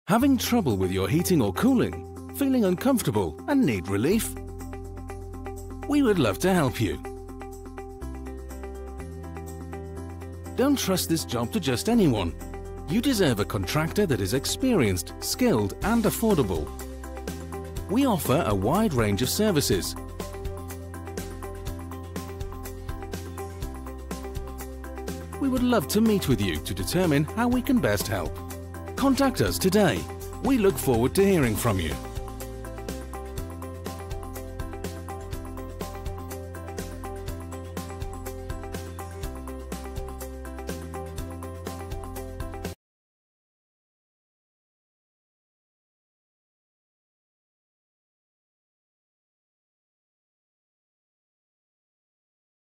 Having trouble with your heating or cooling? Feeling uncomfortable and need relief? We would love to help you. Don't trust this job to just anyone. You deserve a contractor that is experienced, skilled and affordable. We offer a wide range of services. We would love to meet with you to determine how we can best help. Contact us today. We look forward to hearing from you.